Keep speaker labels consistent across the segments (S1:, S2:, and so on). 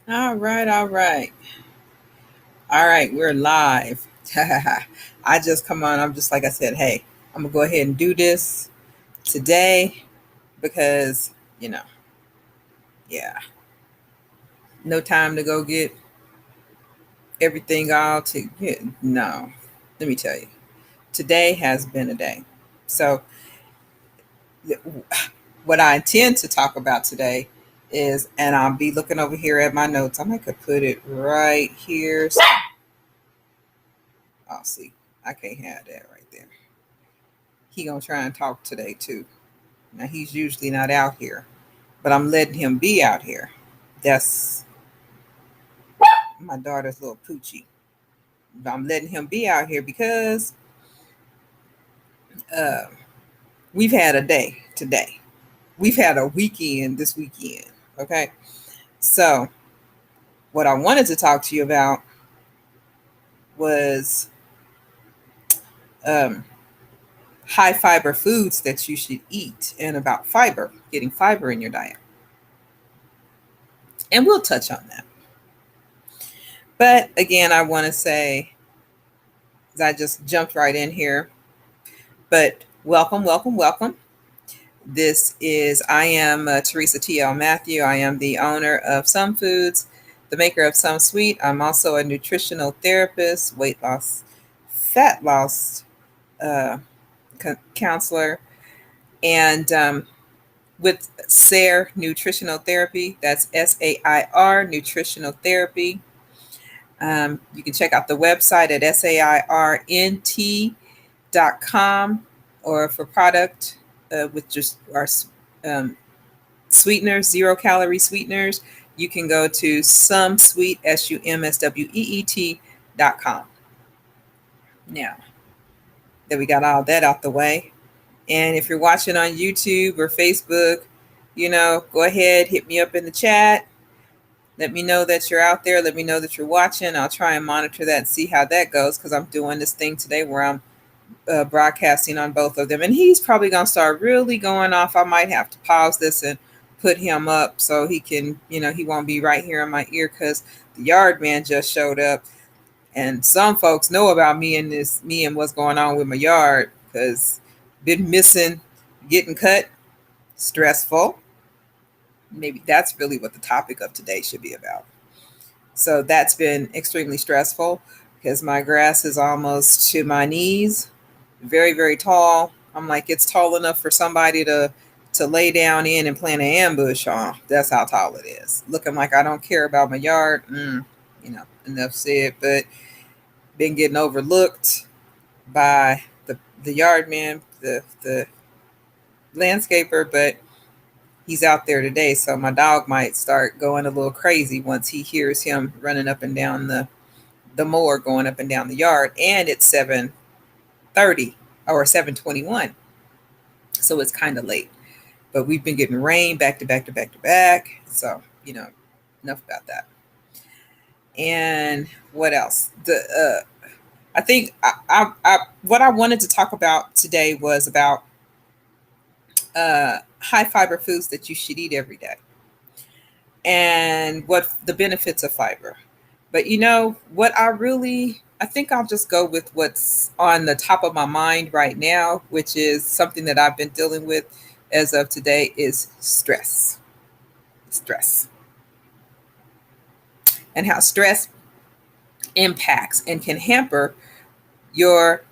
S1: All right, all right. All right, we're live. I just come on, I'm just like I said, hey, I'm gonna go ahead and do this today because, you know, yeah, no time to go get everything all to get. No, let me tell you, today has been a day. So, what I intend to talk about today is, and I'll be looking over here at my notes. I might could put it right here. So, I'll see. I can't have that right there. He gonna try and talk today too. Now he's usually not out here, but I'm letting him be out here. That's my daughter's little poochie. I'm letting him be out here because uh, we've had a day today. We've had a weekend this weekend. Okay, so what I wanted to talk to you about was um, high fiber foods that you should eat and about fiber, getting fiber in your diet, and we'll touch on that. But again, I want to say, I just jumped right in here. But welcome, welcome, welcome. I am Teresa T.L. Matthew. I am the owner of Some Foods, the maker of Some Sweet. I'm also a nutritional therapist, weight loss, fat loss uh, counselor, and with SAIR Nutritional Therapy. That's SAIR Nutritional Therapy. You can check out the website at sairnt.com, or for product with just our um, sweeteners, 0 calorie sweeteners, you can go to sumsweet, SUMSWEET.com. Now that we got all that out the way, and if you're watching on YouTube or Facebook, go ahead, hit me up in the chat. Let me know that you're out there. Let me know that you're watching. I'll try and monitor that and see how that goes, because I'm doing this thing today where I'm broadcasting on both of them. And he's probably going to start really going off. I might have to pause this and put him up so he can, he won't be right here in my ear, because the yard man just showed up. And some folks know about me and what's going on with my yard, because been missing, getting cut, stressful. Maybe that's really what the topic of today should be about. So that's been extremely stressful because my grass is almost to my knees, very, very tall. I'm like, it's tall enough for somebody to lay down in and plant an ambush on. That's how tall it is. Looking like I don't care about my yard. Enough said. But been getting overlooked by the yard man, the landscaper, but he's out there today. So my dog might start going a little crazy once he hears him running up and down the mower, going up and down the yard. And it's 7:30 or 7:21. So it's kind of late. But we've been getting rain back to back to back to back. So, enough about that. And what else? I think what I wanted to talk about today was about high fiber foods that you should eat every day, and what the benefits of fiber. But what I think I'll just go with what's on the top of my mind right now, which is something that I've been dealing with as of today, is stress. Stress. And how stress impacts and can hamper your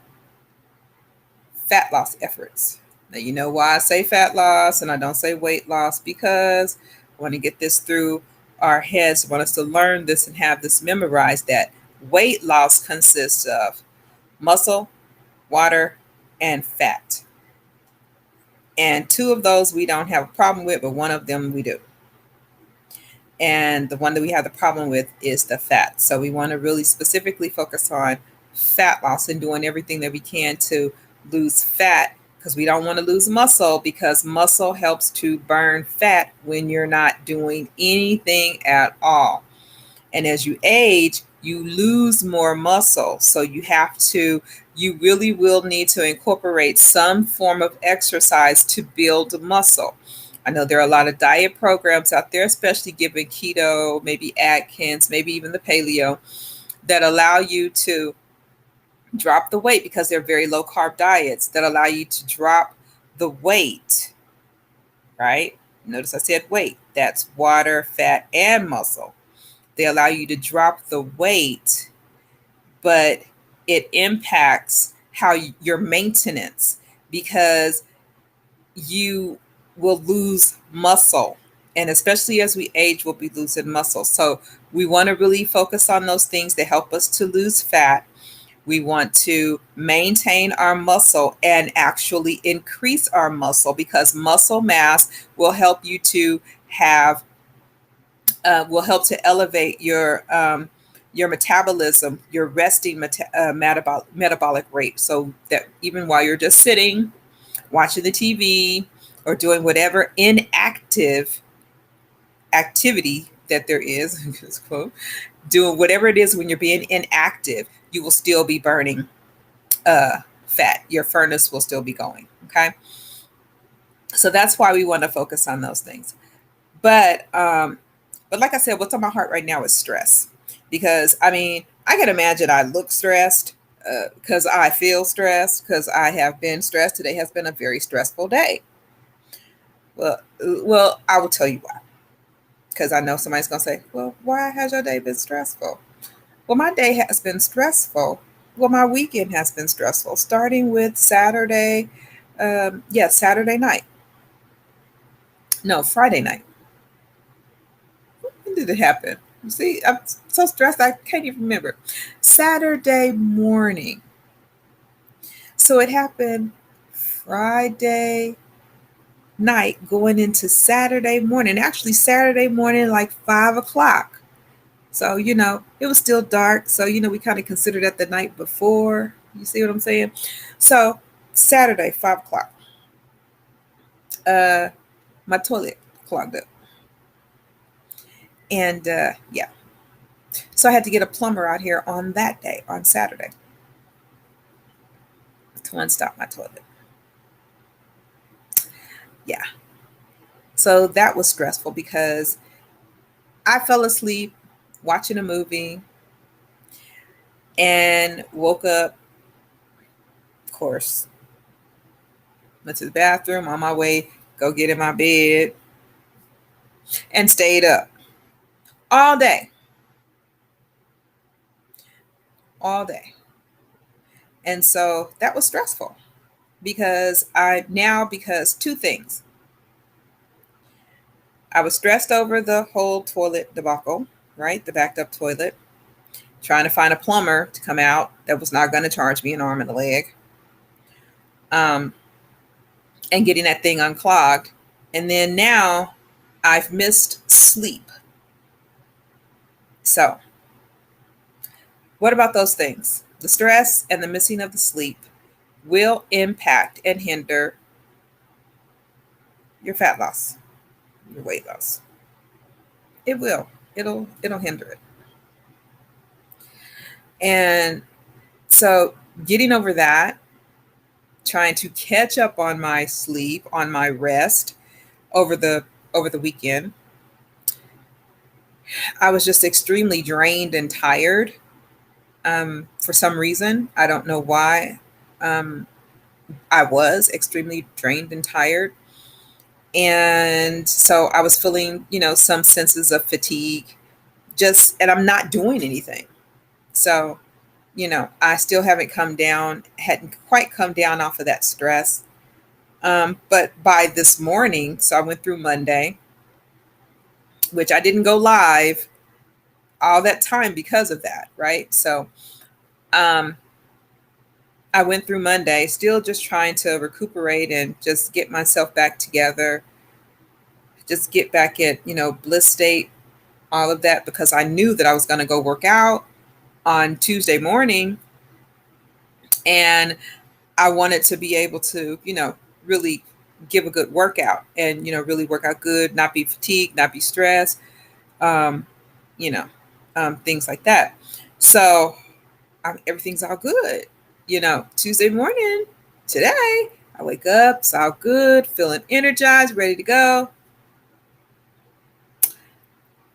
S1: fat loss efforts. Now, you know why I say fat loss and I don't say weight loss, because I want to get this through our heads. I want us to learn this and have this memorized, that weight loss consists of muscle, water, and fat. And two of those we don't have a problem with, but one of them we do. And the one that we have the problem with is the fat. So we want to really specifically focus on fat loss and doing everything that we can to lose fat, because we don't want to lose muscle, because muscle helps to burn fat when you're not doing anything at all. And as you age, you lose more muscle. So you really will need to incorporate some form of exercise to build muscle. I know there are a lot of diet programs out there, especially given keto, maybe Atkins, maybe even the paleo, that allow you to drop the weight because they're very low carb diets that allow you to drop the weight, right? Notice I said weight. That's water, fat, and muscle. They allow you to drop the weight, but it impacts how your maintenance because you will lose muscle. And especially as we age, we'll be losing muscle. So we want to really focus on those things that help us to lose fat. We want to maintain our muscle and actually increase our muscle because muscle mass will help you to have, will help to elevate your metabolism, your resting metabolic rate. So that even while you're just sitting, watching the TV, or doing whatever inactive activity that there is, quote, doing whatever it is when you're being inactive, you will still be burning fat. Your furnace will still be going. Okay. So that's why we want to focus on those things. But like I said, what's on my heart right now is stress. Because I mean, I can imagine I look stressed because I feel stressed because I have been stressed. Today has been a very stressful day. Well, I will tell you why. Because I know somebody's going to say, well, why has your day been stressful? Well, my day has been stressful. Well, my weekend has been stressful, starting with Saturday. Saturday night. No, Friday night. When did it happen? You see, I'm so stressed I can't even remember. Saturday morning. So it happened Friday night going into Saturday morning. Actually, Saturday morning, like 5 o'clock. So, it was still dark. So, we kind of considered that the night before. You see what I'm saying? So, Saturday, 5 o'clock, uh, my toilet clogged up. And yeah. So I had to get a plumber out here on that day, on Saturday, to unstop my toilet. Yeah. So that was stressful because I fell asleep watching a movie and woke up, of course, went to the bathroom on my way, go get in my bed, and stayed up all day, all day. And so that was stressful because two things. I was stressed over the whole toilet debacle, right? The backed up toilet, trying to find a plumber to come out that was not going to charge me an arm and a leg, and getting that thing unclogged. And then now I've missed sleep. So, what about those things? The stress and the missing of the sleep will impact and hinder your fat loss, your weight loss. It will. It'll hinder it. And so getting over that, trying to catch up on my sleep, on my rest over the weekend. I was just extremely drained and tired. For some reason, I don't know why. I was extremely drained and tired. And so I was feeling, some senses of fatigue, and I'm not doing anything. So, I still hadn't quite come down off of that stress. But by this morning, so I went through Monday, which I didn't go live all that time because of that, right? So um, I went through Monday, still just trying to recuperate and just get myself back together, just get back at, bliss state, all of that, because I knew that I was going to go work out on Tuesday morning. And I wanted to be able to, really give a good workout and, really work out good, not be fatigued, not be stressed, um, you know, things like that. So everything's all good. Tuesday morning, today, I wake up, it's all good, feeling energized, ready to go.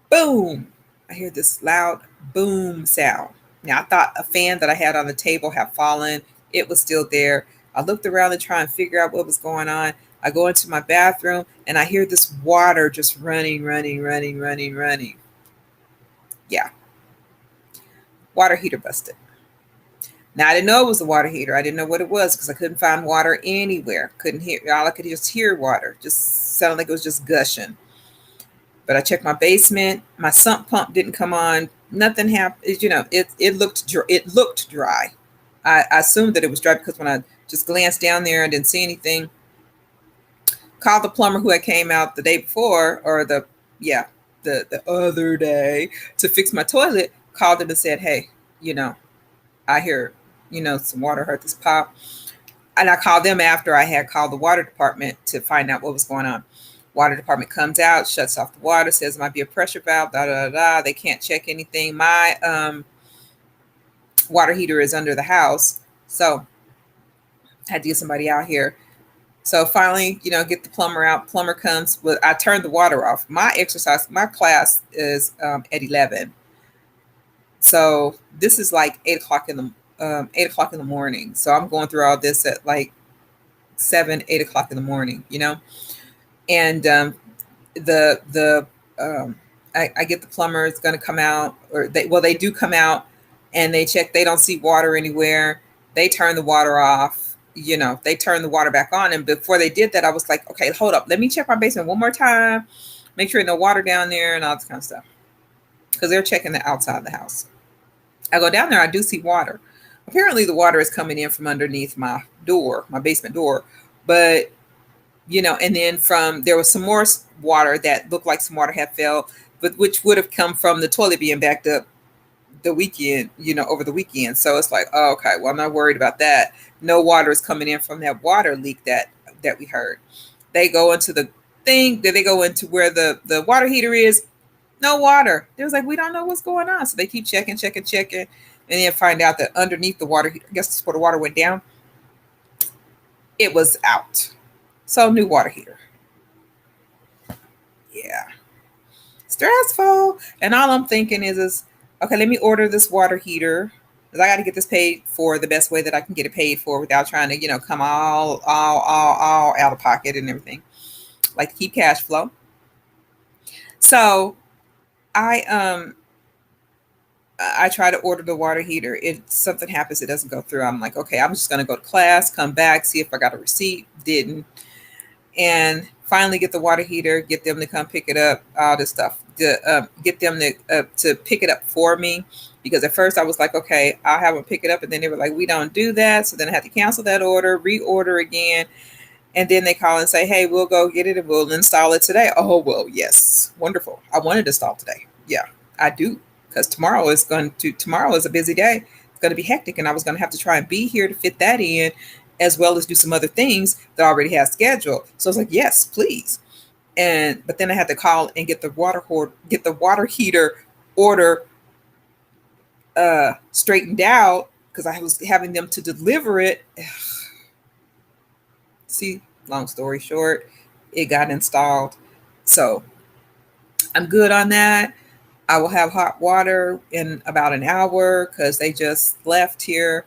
S1: Boom! I hear this loud boom sound. Now, I thought a fan that I had on the table had fallen. It was still there. I looked around to try and figure out what was going on. I go into my bathroom and I hear this water just running, running, running, running, running. Yeah, water heater busted. Now, I didn't know it was a water heater. I didn't know what it was because I couldn't find water anywhere. Couldn't hear, all I could just hear water. Just sounded like it was just gushing. But I checked my basement. My sump pump didn't come on. Nothing happened. It looked dry. I assumed that it was dry because when I just glanced down there and didn't see anything, called the plumber who had came out the day before, or the other day to fix my toilet. Called him and said, "Hey, you know, I hear some water hurt this pop." And I called them after I had called the water department to find out what was going on. Water department comes out, shuts off the water, says it might be a pressure valve, da da da. They can't check anything. My water heater is under the house, so I had to get somebody out here. So finally, get the plumber out. Plumber comes. I turned the water off. My class is at 11. So this is like 8 o'clock in the 8 o'clock in the morning. So I'm going through all this at like 7, 8 o'clock in the morning. And the I get the plumber is going to come out, or they do come out and they check. They don't see water anywhere. They turn the water off. They turn the water back on. And before they did that, I was like, okay, hold up. Let me check my basement one more time. Make sure no water down there and all this kind of stuff. Because they're checking the outside of the house. I go down there. I do see water. Apparently the water is coming in from underneath my door, my basement door. But, and then there was some more water that looked like some water had fell, but which would have come from the toilet being backed up the weekend, over the weekend. So it's like, oh, okay, well, I'm not worried about that. No water is coming in from that water leak that we heard. They go into the thing, they go into where the water heater is, no water. They was like, we don't know what's going on. So they keep checking, and then find out that underneath the water heater, I guess that's where the water went down, it was out. So new water heater. Yeah. Stressful. And all I'm thinking is okay, let me order this water heater because I got to get this paid for the best way that I can get it paid for without trying to, come all out of pocket and everything. Like to keep cash flow. So I try to order the water heater. If something happens, it doesn't go through. I'm like, okay, I'm just going to go to class, come back, see if I got a receipt. Didn't. And finally get the water heater, get them to come pick it up, all this stuff. Get them to pick it up for me. Because at first I was like, okay, I'll have them pick it up. And then they were like, we don't do that. So then I had to cancel that order, reorder again. And then they call and say, hey, we'll go get it and we'll install it today. Oh, well, yes. Wonderful. I wanted to install today. Yeah, I do. Because tomorrow is a busy day. It's going to be hectic. And I was going to have to try and be here to fit that in, as well as do some other things that I already have scheduled. So I was like, yes, please. But then I had to call and get the water heater order straightened out because I was having them to deliver it. See, long story short, it got installed. So I'm good on that. I will have hot water in about an hour because they just left here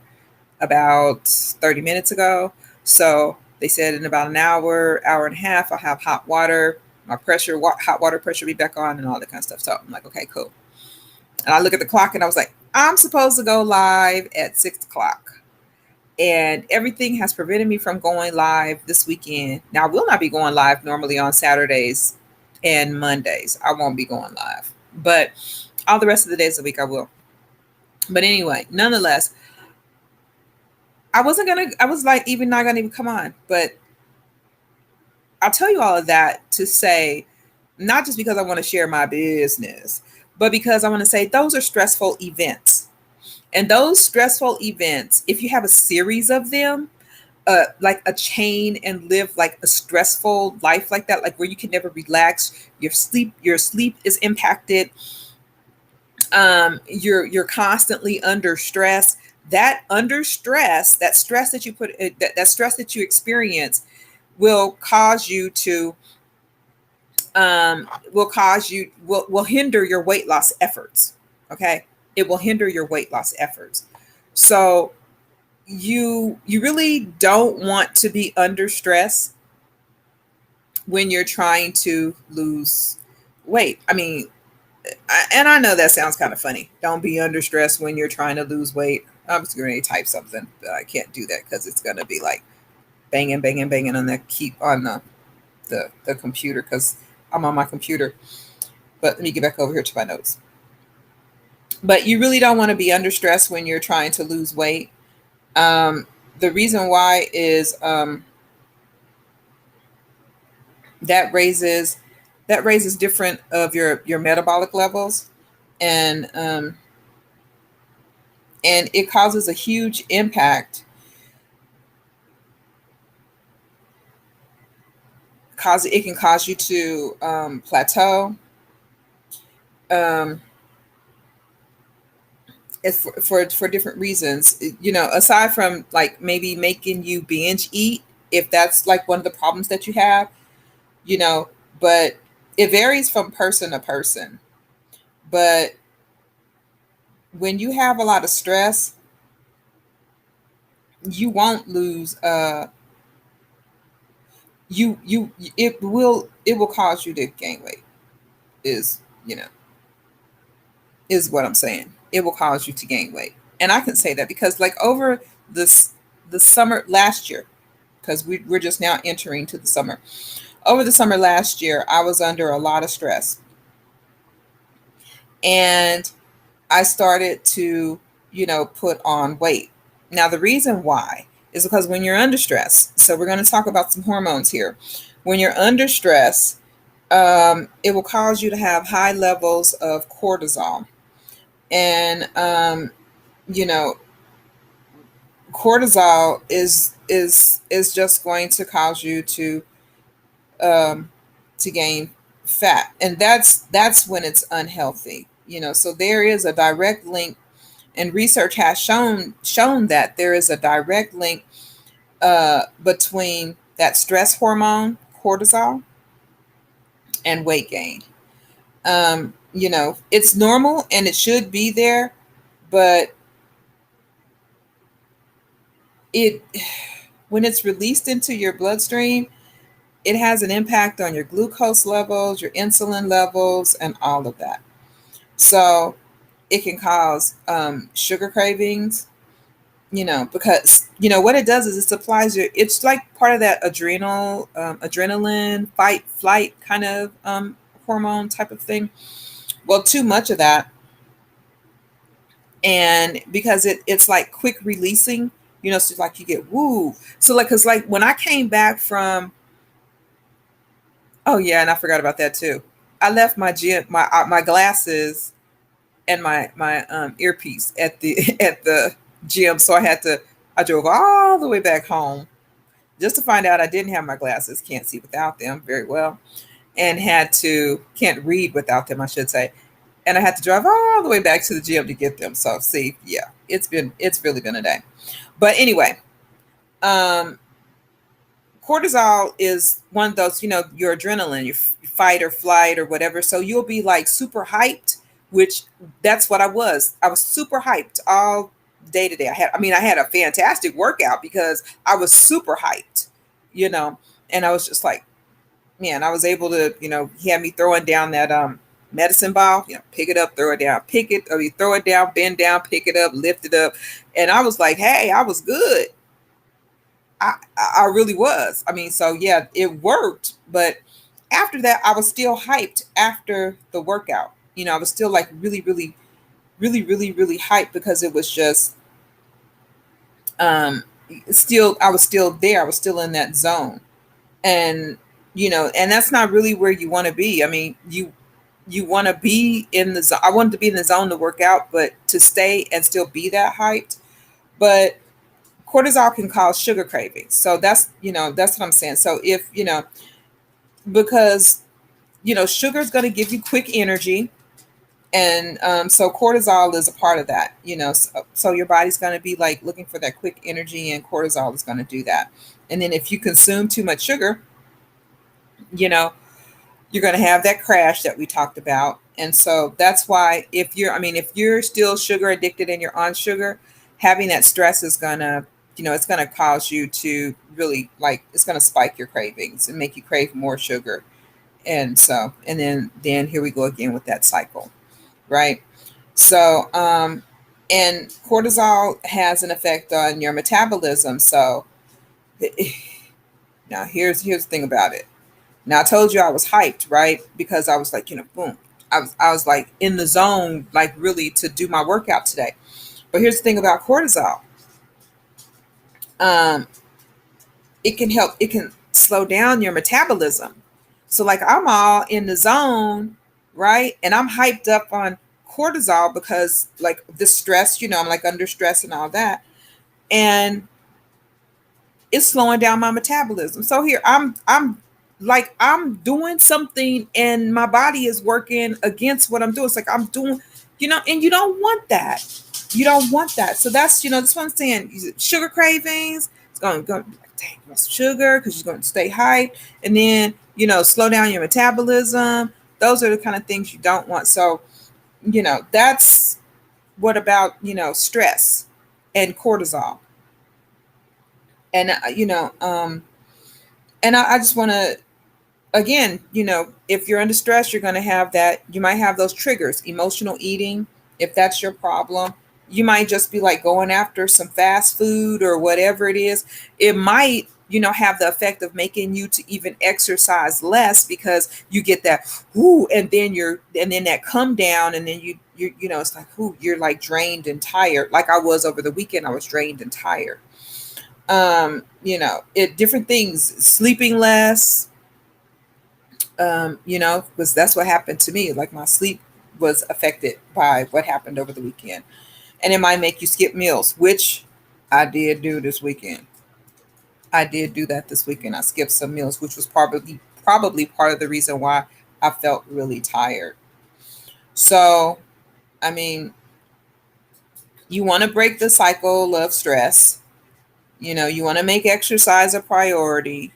S1: about 30 minutes ago. So they said in about an hour and a half, I'll have hot water. My hot water pressure will be back on and all that kind of stuff. So I'm like, okay, cool. And I look at the clock and I was like, I'm supposed to go live at 6 o'clock. And everything has prevented me from going live this weekend. Now, I will not be going live normally on Saturdays and Mondays. I won't be going live. But all the rest of the days of the week, I will. But anyway, nonetheless, I was like, even not going to even come on. But I'll tell you all of that to say, not just because I want to share my business, but because I want to say those are stressful events. And those stressful events, if you have a series of them, like a chain and live like a stressful life like that, like where you can never relax, your sleep is impacted. You're constantly under stress. That under stress, that stress that you put, that stress that you experience will cause you to, will hinder your weight loss efforts. Okay. It will hinder your weight loss efforts. So you really don't want to be under stress when you're trying to lose weight. I mean, and I know that sounds kind of funny. Don't be under stress when you're trying to lose weight. I'm just going to type something, but I can't do that because it's going to be like banging, banging, banging on the keep on the computer because I'm on my computer. But let me get back over here to my notes. But you really don't want to be under stress when you're trying to lose weight. Um, the reason why is that raises that raises different of your metabolic levels, and and it causes a huge impact. Cause it can cause you to plateau. Um, it's for different reasons. You know, aside from like maybe making you binge eat, if that's like one of the problems that you have, you know, but it varies from person to person. But when you have a lot of stress, you won't lose. It will cause you to gain weight. Is you know is what I'm saying. It will cause you to gain weight, and I can say that because like over this the summer last year, because we're just now entering to the summer. Over the summer last year, I was under a lot of stress, and I started to, put on weight. Now, the reason why is because when you're under stress, so we're going to talk about some hormones here. When you're under stress, it will cause you to have high levels of cortisol. And, you know, cortisol is just going to cause you um, to gain fat, and that's when it's unhealthy. So there is a direct link, and research has shown that there is a direct link between that stress hormone cortisol and weight gain. It's normal and it should be there, but it when it's released into your bloodstream, it has an impact on your glucose levels, your insulin levels, and all of that. So it can cause sugar cravings, because what it does is it supplies your. It's like part of that adrenaline, fight, flight kind of hormone type of thing. Well, too much of that, and because it's like quick releasing, so like you get woo. So like, cause like when I came back from, oh yeah, and I forgot about that too. I left my gym, my glasses and my earpiece at the at the gym, so I drove all the way back home just to find out I didn't have my glasses, can't see without them very well, and can't read without them, I should say, and I had to drive all the way back to the gym to get them. So see, yeah, it's really been a day, but anyway, um, cortisol is one of those, your adrenaline, your fight or flight or whatever. So you'll be like super hyped, which that's what I was. I was super hyped all day today. I had a fantastic workout because I was super hyped, you know, and I was just like, man, I was able to, he had me throwing down that medicine ball, pick it up, throw it down, pick it, or you throw it down, bend down, pick it up, lift it up. And I was like, hey, I was good. I really was. I mean, so yeah, it worked. But after that, I was still hyped after the workout. I was still like really, really, really, really, really hyped because it was just um still I was still there. I was still in that zone. And and that's not really where you want to be. I mean, you want to be in the zone. I wanted to be in the zone to work out, but to stay and still be that hyped. But cortisol can cause sugar cravings. So that's what I'm saying. So if, because, sugar is going to give you quick energy. And so cortisol is a part of that, so your body's going to be like looking for that quick energy, and cortisol is going to do that. And then if you consume too much sugar, you know you're going to have that crash that we talked about. And so that's why, if you're still sugar addicted and you're on sugar, having that stress is going to, it's going to cause you to really, like, it's going to spike your cravings and make you crave more sugar. And so, and then here we go again with that cycle, right? So, and cortisol has an effect on your metabolism. So now here's the thing about it. Now I told you I was hyped, right? Because I was like, boom. I was like in the zone, like really to do my workout today. But here's the thing about cortisol. Um, it can slow down your metabolism. So like I'm all in the zone, right? And I'm hyped up on cortisol because like the stress, I'm like under stress and all that. And it's slowing down my metabolism. So here I'm doing something and my body is working against what I'm doing. It's like I'm doing, and you don't want that. You don't want that. So that's what I'm saying. Sugar cravings, it's going to go like, dang, you want some sugar because you're going to stay high. And then, slow down your metabolism. Those are the kind of things you don't want. So, that's what about, stress and cortisol. And, and I just want to, again, if you're under stress, you're going to have that. You might have those triggers, emotional eating. If that's your problem, you might just be like going after some fast food or whatever it is. It might, have the effect of making you to even exercise less because you get that, ooh, and then that come down, and then it's like, ooh, you're like drained and tired. Like I was over the weekend, I was drained and tired. It different things, sleeping less, because that's what happened to me. Like my sleep was affected by what happened over the weekend. And it might make you skip meals, which I did do this weekend. I did do that this weekend. I skipped some meals, which was probably part of the reason why I felt really tired. So, I mean, you want to break the cycle of stress. You want to make exercise a priority.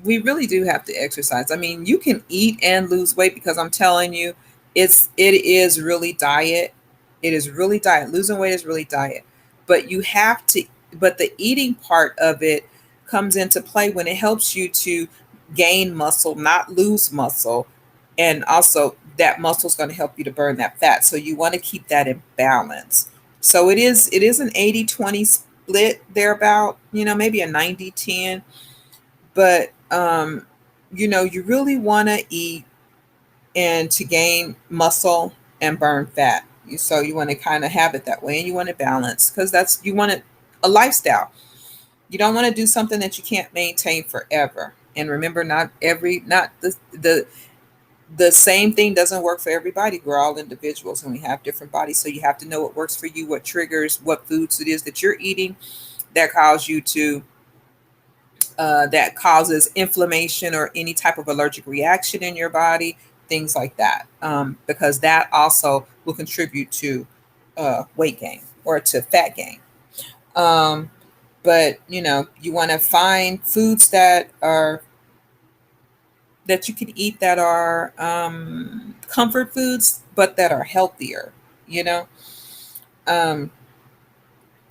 S1: We really do have to exercise. I mean, you can eat and lose weight because I'm telling you, it is really diet. It is really diet. Losing weight is really diet. But you have to, but the eating part of it comes into play when it helps you to gain muscle, not lose muscle. And also that muscle is going to help you to burn that fat. So you want to keep that in balance. So it is an 80-20 split thereabout, maybe a 90-10. But you really want to eat and to gain muscle and burn fat. So you want to kind of have it that way, and you want to balance because you want a lifestyle. You don't want to do something that you can't maintain forever. And remember, not the same thing doesn't work for everybody. We're all individuals and we have different bodies. So you have to know what works for you, what triggers, what foods it is that you're eating that cause you to that causes inflammation or any type of allergic reaction in your body, things like that, because that also will contribute to weight gain or to fat gain. Um, but you want to find foods that you can eat that are comfort foods, but that are healthier. You know, um,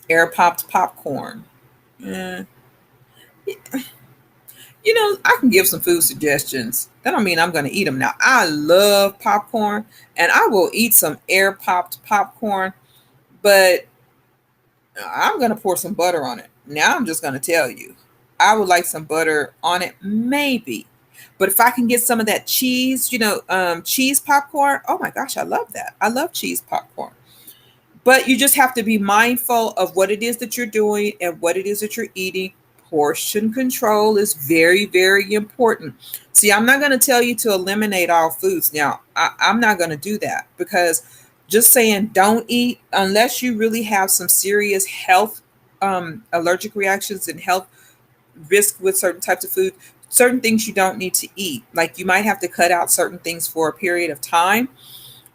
S1: air popped popcorn. Eh, I can give some food suggestions. That don't mean I'm going to eat them. Now, I love popcorn and I will eat some air popped popcorn, but I'm going to pour some butter on it. Now, I'm just going to tell you, I would like some butter on it, maybe. But if I can get some of that cheese, cheese popcorn, oh my gosh, I love that. I love cheese popcorn. But you just have to be mindful of what it is that you're doing and what it is that you're eating. Portion control is very, very important. See, I'm not going to tell you to eliminate all foods. Now, I'm not going to do that because just saying don't eat unless you really have some serious health allergic reactions and health risk with certain types of food, certain things you don't need to eat. Like you might have to cut out certain things for a period of time,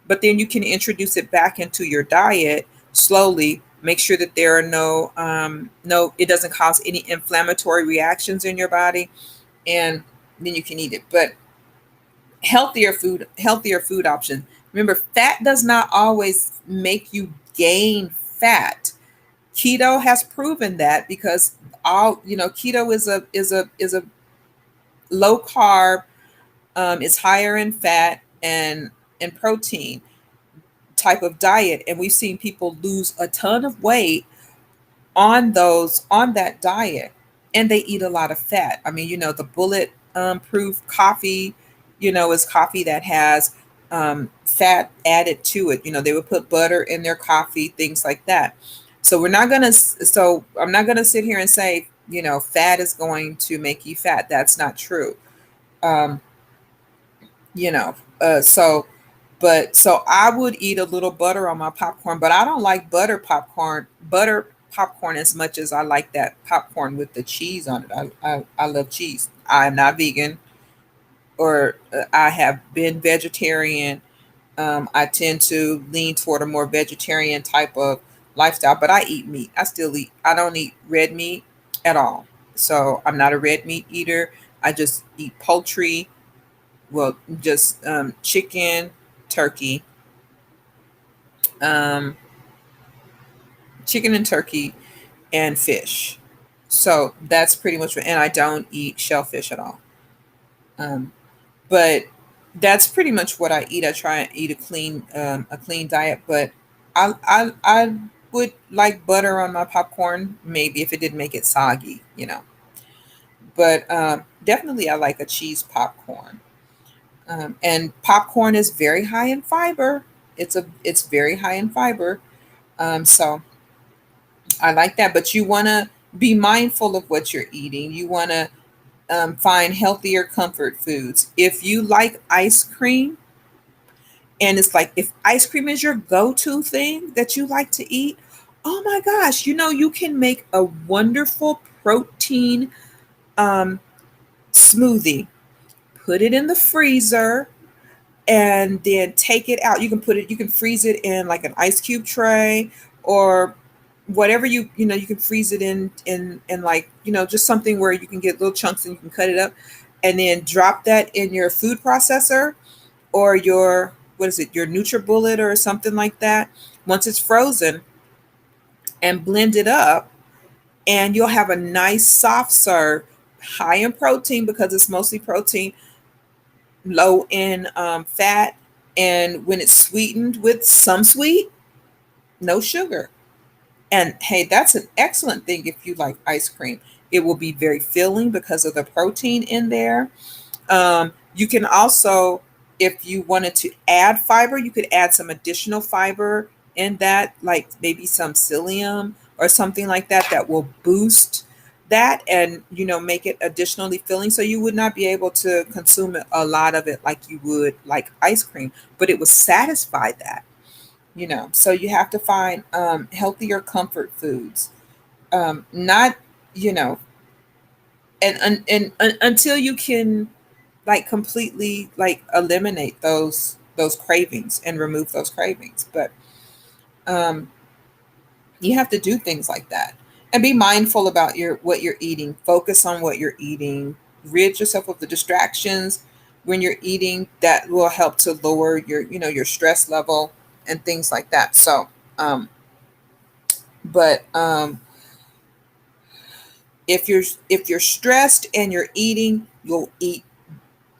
S1: But then you can introduce it back into your diet slowly. Make sure that there are no, it doesn't cause any inflammatory reactions in your body, and then you can eat it. But healthier food option. Remember, fat does not always make you gain fat. Keto has proven that, because keto is a low carb, it's higher in fat and protein type of diet, and we've seen people lose a ton of weight on that diet, and they eat a lot of fat. I mean, the bullet proof coffee, is coffee that has fat added to it. They would put butter in their coffee, things like that. So I'm not gonna sit here and say, fat is going to make you fat. That's not true. Um, you know, so so I would eat a little butter on my popcorn, but I don't like butter popcorn as much as I like that popcorn with the cheese on it. I love cheese. I'm not vegan, or I have been vegetarian. I tend to lean toward a more vegetarian type of lifestyle, but I eat meat. I still eat. I don't eat red meat at all. So I'm not a red meat eater. I just eat poultry. Well, just chicken, turkey, um, chicken and turkey, and fish. So that's pretty much and I don't eat shellfish at all. Um, but that's pretty much what I eat. I try and eat a clean diet, but I would like butter on my popcorn, maybe if it didn't make it soggy. But definitely I like a cheese popcorn. And popcorn is very high in fiber. It's very high in fiber. So I like that. But you want to be mindful of what you're eating. You want to find healthier comfort foods. If you like ice cream, and it's like if ice cream is your go-to thing that you like to eat, oh my gosh, you can make a wonderful protein um, smoothie. Put it in the freezer and then take it out. You can freeze it in like an ice cube tray, or whatever you can freeze it in like, just something where you can get little chunks and you can cut it up, and then drop that in your food processor, or your, what is it, your NutriBullet or something like that. Once it's frozen, and blend it up, and you'll have a nice soft serve, high in protein because it's mostly protein, low in fat, and when it's sweetened with some sweet, no sugar. And hey, that's an excellent thing if you like ice cream. It will be very filling because of the protein in there. You can also, if you wanted to add fiber, you could add some additional fiber in that, like maybe some psyllium or something like that, that will boost that, and make it additionally filling. So you would not be able to consume a lot of it like you would like ice cream, but it will satisfy that. So you have to find healthier comfort foods. Not, you know, and until you can like completely like eliminate those cravings and remove those cravings. But um, you have to do things like that, and be mindful about your what you're eating. Focus on what you're eating. Rid yourself of the distractions when you're eating. That will help to lower your stress level and things like that. So, um, but if you're stressed and you're eating, you'll eat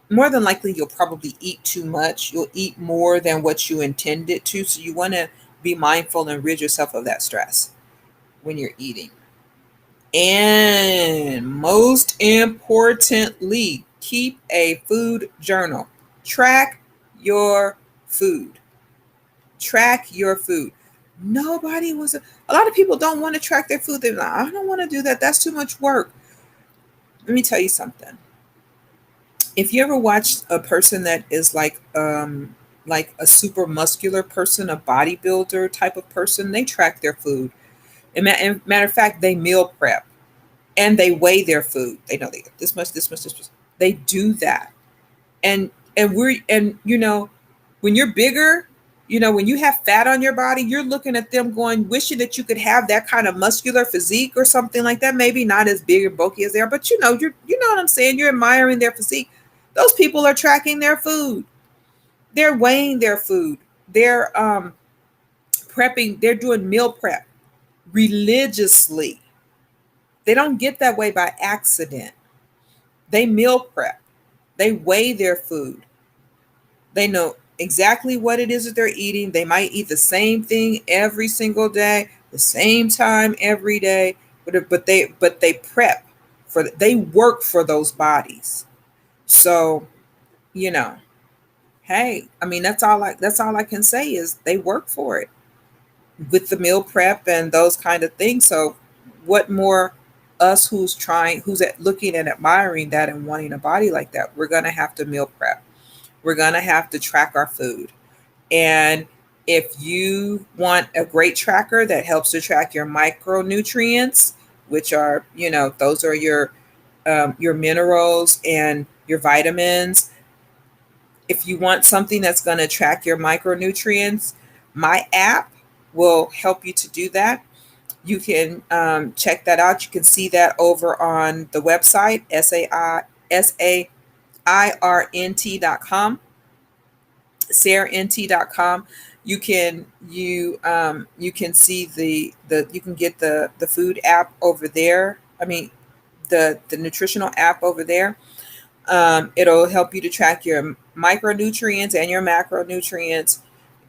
S1: more than likely. You'll probably eat too much. You'll eat more than what you intended to. So you want to be mindful and rid yourself of that stress when you're eating. And most importantly, keep a food journal. Track your food. Track your food. Nobody was, a lot of people don't want to track their food. They're like, I don't want to do that. That's too much work. Let me tell you something. If you ever watch a person that is like a super muscular person, a bodybuilder type of person, they track their food. And matter of fact, they meal prep and they weigh their food. They know they get this much, this much, this much. They do that. And when you're bigger, When you have fat on your body, you're looking at them going, wishing that you could have that kind of muscular physique or something like that. Maybe not as big or bulky as they are, but you know what I'm saying? You're admiring their physique. Those people are tracking their food. They're weighing their food. They're prepping, they're doing meal prep religiously. They don't get that way by accident. They meal prep. They weigh their food. They know exactly what it is that they're eating. They might eat the same thing every single day, the same time every day, but they prep they work for those bodies. So, you know, hey, I mean that's all I can say is they work for it with the meal prep and those kind of things. So, what more us looking and admiring that and wanting a body like that, we're going to have to meal prep. We're going to have to track our food. And if you want a great tracker that helps to track your micronutrients, which are, those are your minerals and your vitamins. If you want something that's going to track your micronutrients, my app will help you to do that. You can check that out. You can see that over on the website, sairnt.com. sairnt.com. You can see the you can get the food app over there. I mean, the nutritional app over there. It'll help you to track your micronutrients and your macronutrients.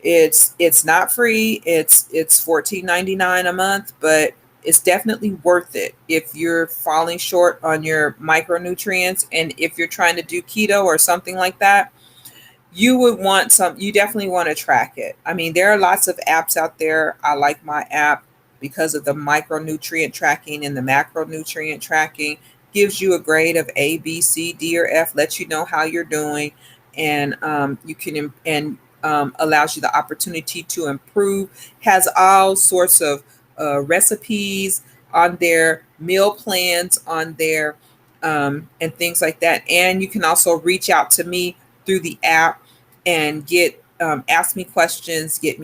S1: It's not free. It's $14.99 a month, but it's definitely worth it if you're falling short on your micronutrients, and if you're trying to do keto or something like that. You definitely want to track it. I mean, there are lots of apps out there. I like my app because of the micronutrient tracking and the macronutrient tracking. Gives you a grade of A, B, C, D, or F, lets you know how you're doing, and you can and allows you the opportunity to improve. Has all sorts of recipes on there, meal plans on there, and things like that. And you can also reach out to me through the app and get ask me questions, get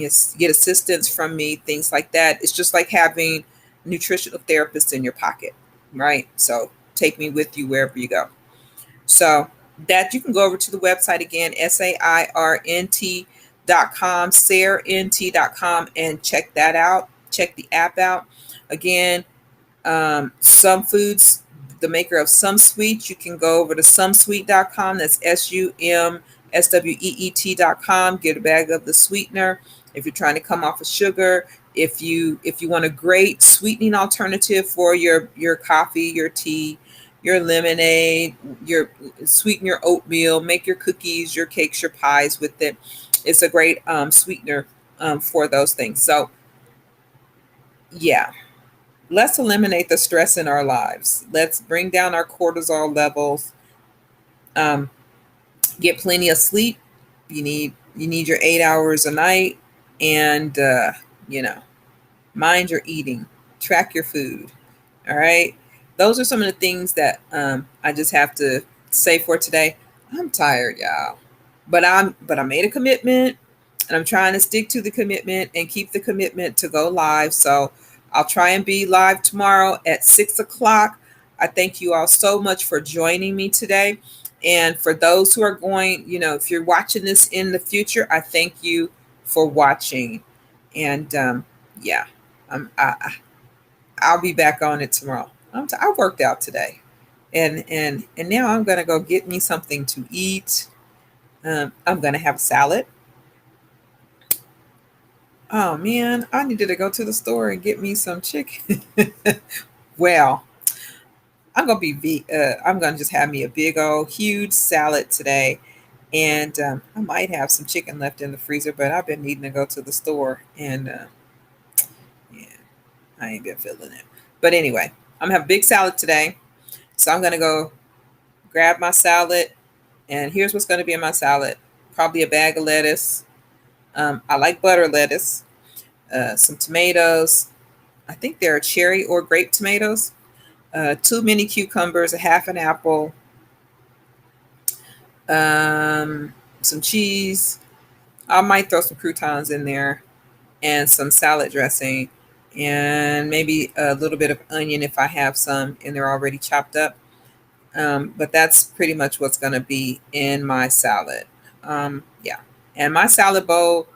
S1: assistance from me, things like that. It's just like having a nutritional therapist in your pocket, right? So take me with you wherever you go. So that you can go over to the website again, sairnt.com, sairnt.com, and check that out. Check the app out. Again, Some Foods, the maker of Some Sweets, you can go over to sumsweet.com. That's SUMSWEET.com. Get a bag of the sweetener if you're trying to come off of sugar. If you want a great sweetening alternative for your coffee, your tea, your lemonade, your sweeten your oatmeal, make your cookies, your cakes, your pies with it. It's a great sweetener for those things. So yeah, let's eliminate the stress in our lives. Let's bring down our cortisol levels. Um, get plenty of sleep. You need your 8 hours a night, and you know, mind your eating. Track your food. All right. Those are some of the things that I just have to say for today. I'm tired, y'all, but I made a commitment, and I'm trying to stick to the commitment and keep the commitment to go live. So I'll try and be live tomorrow at 6 o'clock. I thank you all so much for joining me today. And for those who are going, if you're watching this in the future, I thank you for watching. And yeah, I'll be back on it tomorrow. I worked out today, and now I'm gonna go get me something to eat. I'm gonna have a salad. Oh man, I needed to go to the store and get me some chicken. Well, I'm gonna just have me a big old huge salad today, and I might have some chicken left in the freezer, but I've been needing to go to the store, and yeah, I ain't been feeling it. But anyway, I'm gonna have a big salad today, so I'm gonna go grab my salad, and here's what's gonna be in my salad: probably a bag of lettuce. I like butter lettuce. Some tomatoes. I think they're cherry or grape tomatoes. Two mini cucumbers, a half an apple, some cheese, I might throw some croutons in there and some salad dressing and maybe a little bit of onion if I have some and they're already chopped up. But that's pretty much what's going to be in my salad. Yeah. And my salad bowl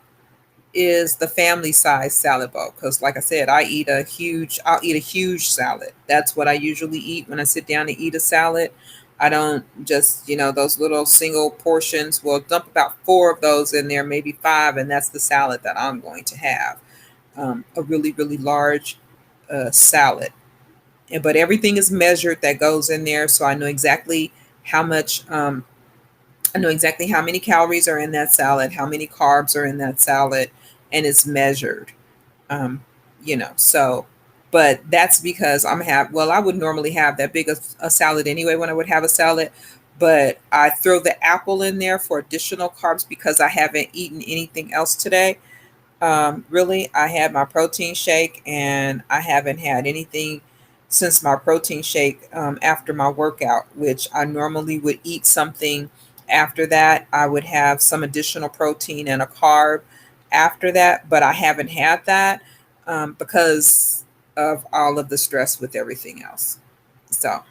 S1: is the family size salad bowl because like I said, I'll eat a huge salad. That's what I usually eat when I sit down to eat a salad. I don't just, those little single portions. We'll dump about 4 of those in there, maybe 5, and that's the salad that I'm going to have. A really, really large salad. But everything is measured that goes in there, so I know exactly how much. I know exactly how many calories are in that salad, how many carbs are in that salad, and it's measured. Um, so, but that's because I would normally have that big a salad anyway when I would have a salad, but I throw the apple in there for additional carbs because I haven't eaten anything else today. Really, I had my protein shake and I haven't had anything since my protein shake after my workout, which I normally would eat something after that. I would have some additional protein and a carb after that, but I haven't had that because of all of the stress with everything else. So,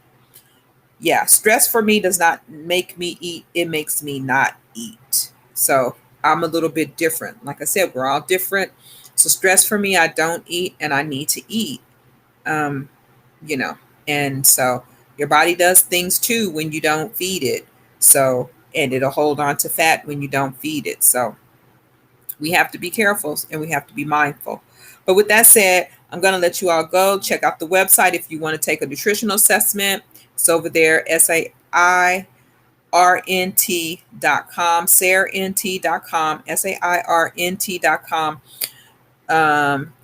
S1: yeah, stress for me does not make me eat, it makes me not eat. So I'm a little bit different. Like I said, we're all different. So stress for me, I don't eat and I need to eat. Um, you know, and so your body does things too when you don't feed it. So, and it'll hold on to fat when you don't feed it. So we have to be careful and we have to be mindful. But with that said, I'm going to let you all go. Check out the website if you want to take a nutritional assessment. It's over there, sairnt.com, sairnt.com, sairnt.com.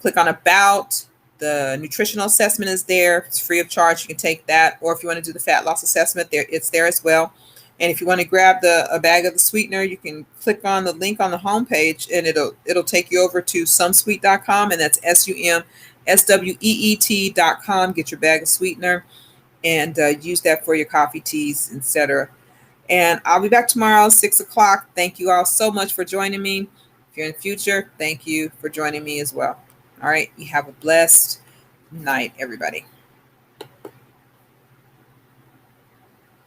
S1: Click on About. The nutritional assessment is there. It's free of charge. You can take that. Or if you want to do the fat loss assessment, it's there as well. And if you want to grab a bag of the sweetener, you can click on the link on the homepage and it'll take you over to sumsweet.com, and that's SUMSWEET.com. Get your bag of sweetener and use that for your coffee, teas, etc. And I'll be back tomorrow, 6 o'clock. Thank you all so much for joining me. If you're in the future, thank you for joining me as well. All right. You have a blessed night, everybody.